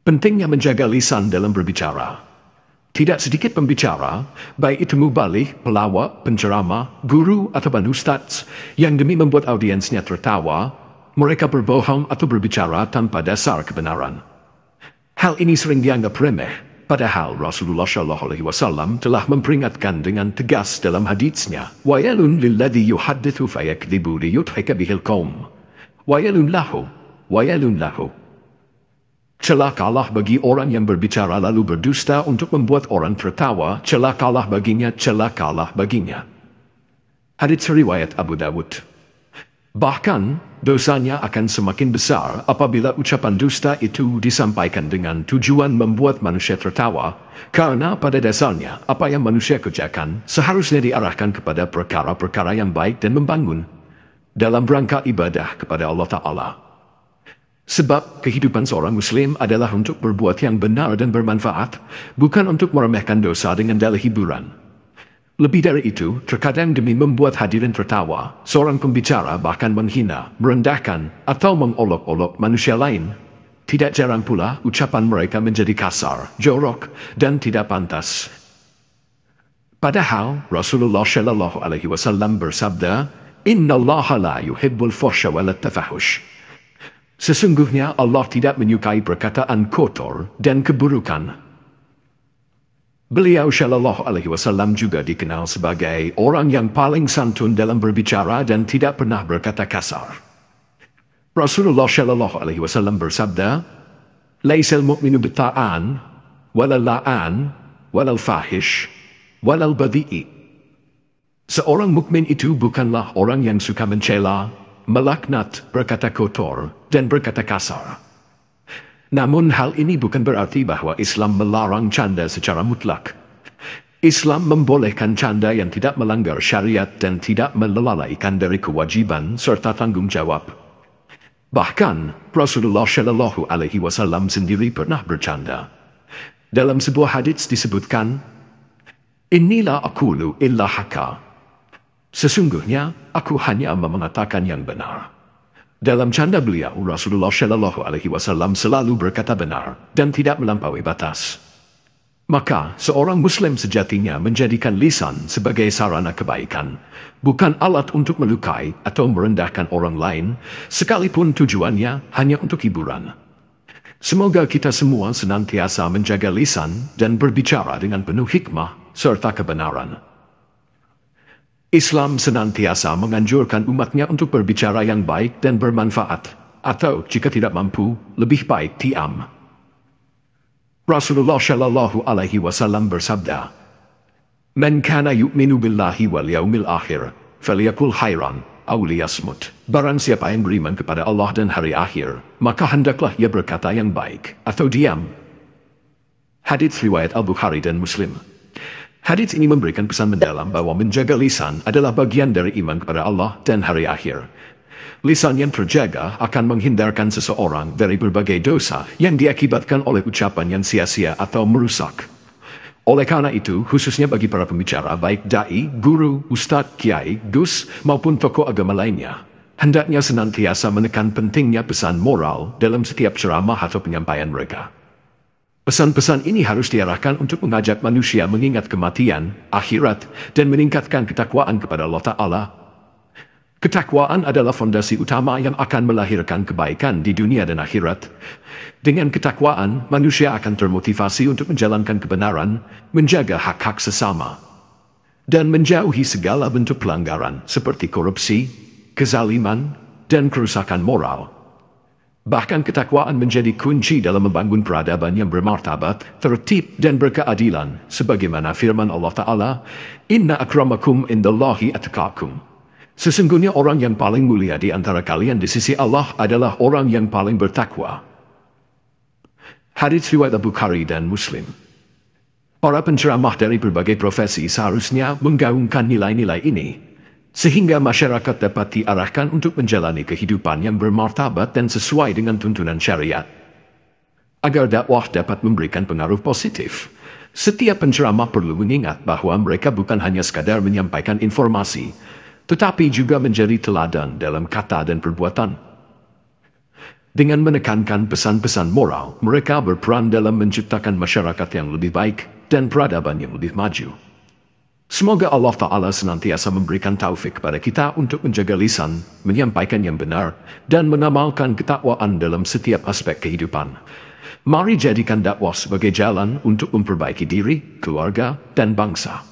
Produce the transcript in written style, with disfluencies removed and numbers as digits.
Pentingnya menjaga lisan dalam berbicara. Tidak sedikit pembicara, baik itu mubalik, pelawak, penceramah, guru, atau ustadz, yang demi membuat audiensnya tertawa, mereka berbohong atau berbicara tanpa dasar kebenaran. Hal ini sering dianggap remeh, padahal Rasulullah SAW telah memperingatkan dengan tegas dalam haditsnya, "Wailun lilladzi yuhadditsu fayakdzibu liyudhika bihil qaum. Wailun lahu, wailun lahu." Celakalah bagi orang yang berbicara lalu berdusta untuk membuat orang tertawa, celakalah baginya, celakalah baginya. Hadits riwayat Abu Dawud. Bahkan, dosanya akan semakin besar apabila ucapan dusta itu disampaikan dengan tujuan membuat manusia tertawa, karena pada dasarnya apa yang manusia kerjakan seharusnya diarahkan kepada perkara-perkara yang baik dan membangun dalam rangka ibadah kepada Allah Ta'ala. Sebab kehidupan seorang Muslim adalah untuk berbuat yang benar dan bermanfaat, bukan untuk meremehkan dosa dengan dalih hiburan. Lebih dari itu, terkadang demi membuat hadirin tertawa, seorang pembicara bahkan menghina, merendahkan, atau mengolok-olok manusia lain. Tidak jarang pula ucapan mereka menjadi kasar, jorok, dan tidak pantas. Padahal Rasulullah SAW bersabda, "Inna Allah la yuhibbul fuhsha wal tafahush." Sesungguhnya Allah tidak menyukai perkataan kotor dan keburukan. Beliau SAW juga dikenal sebagai orang yang paling santun dalam berbicara dan tidak pernah berkata kasar. Rasulullah SAW bersabda, "Laisal mu'minu bitta'an, walal la'an, walal fahish, walal badhi'i." Seorang mukmin itu bukanlah orang yang suka mencela, melaknat, berkata kotor, dan berkata kasar. Namun hal ini bukan berarti bahwa Islam melarang canda secara mutlak. Islam membolehkan canda yang tidak melanggar syariat dan tidak melalaikan dari kewajiban serta tanggung jawab. Bahkan, Rasulullah SAW sendiri pernah bercanda. Dalam sebuah hadits disebutkan, "Inilah aqulu illa haqqa." Sesungguhnya, aku hanya mengatakan yang benar. Dalam canda beliau, Rasulullah SAW selalu berkata benar dan tidak melampaui batas. Maka, seorang Muslim sejatinya menjadikan lisan sebagai sarana kebaikan, bukan alat untuk melukai atau merendahkan orang lain, sekalipun tujuannya hanya untuk hiburan. Semoga kita semua senantiasa menjaga lisan dan berbicara dengan penuh hikmah serta kebenaran. Islam senantiasa menganjurkan umatnya untuk berbicara yang baik dan bermanfaat, atau jika tidak mampu, lebih baik diam. Rasulullah SAW bersabda, "Man kana yu'minu billahi wal yaumil akhir, falyakul khairan aw liyasmut." Barang siapa yang beriman kepada Allah dan hari akhir, maka hendaklah ia berkata yang baik, atau diam. Hadits riwayat Al-Bukhari dan Muslim. Hadits ini memberikan pesan mendalam bahwa menjaga lisan adalah bagian dari iman kepada Allah dan hari akhir. Lisan yang terjaga akan menghindarkan seseorang dari berbagai dosa yang diakibatkan oleh ucapan yang sia-sia atau merusak. Oleh karena itu, khususnya bagi para pembicara, baik da'i, guru, ustadz, kiai, gus, maupun tokoh agama lainnya, hendaknya senantiasa menekan pentingnya pesan moral dalam setiap ceramah atau penyampaian mereka. Pesan-pesan ini harus diarahkan untuk mengajak manusia mengingat kematian, akhirat, dan meningkatkan ketakwaan kepada Allah Ta'ala. Ketakwaan adalah fondasi utama yang akan melahirkan kebaikan di dunia dan akhirat. Dengan ketakwaan, manusia akan termotivasi untuk menjalankan kebenaran, menjaga hak-hak sesama, dan menjauhi segala bentuk pelanggaran seperti korupsi, kezaliman, dan kerusakan moral. Bahkan ketakwaan menjadi kunci dalam membangun peradaban yang bermartabat, tertib dan berkeadilan, sebagaimana firman Allah Ta'ala, "Inna akramakum indallahi atqakum." Sesungguhnya orang yang paling mulia di antara kalian di sisi Allah adalah orang yang paling bertakwa. Hadits riwayat Al-Bukhari dan Muslim. Para penceramah dari berbagai profesi seharusnya menggaungkan nilai-nilai ini, sehingga masyarakat dapat diarahkan untuk menjalani kehidupan yang bermartabat dan sesuai dengan tuntunan syariat. Agar dakwah dapat memberikan pengaruh positif, setiap penceramah perlu mengingat bahwa mereka bukan hanya sekadar menyampaikan informasi, tetapi juga menjadi teladan dalam kata dan perbuatan. Dengan menekankan pesan-pesan moral, mereka berperan dalam menciptakan masyarakat yang lebih baik dan peradaban yang lebih maju. Semoga Allah Ta'ala senantiasa memberikan taufik kepada kita untuk menjaga lisan, menyampaikan yang benar, dan mengamalkan ketakwaan dalam setiap aspek kehidupan. Mari jadikan dakwah sebagai jalan untuk memperbaiki diri, keluarga, dan bangsa.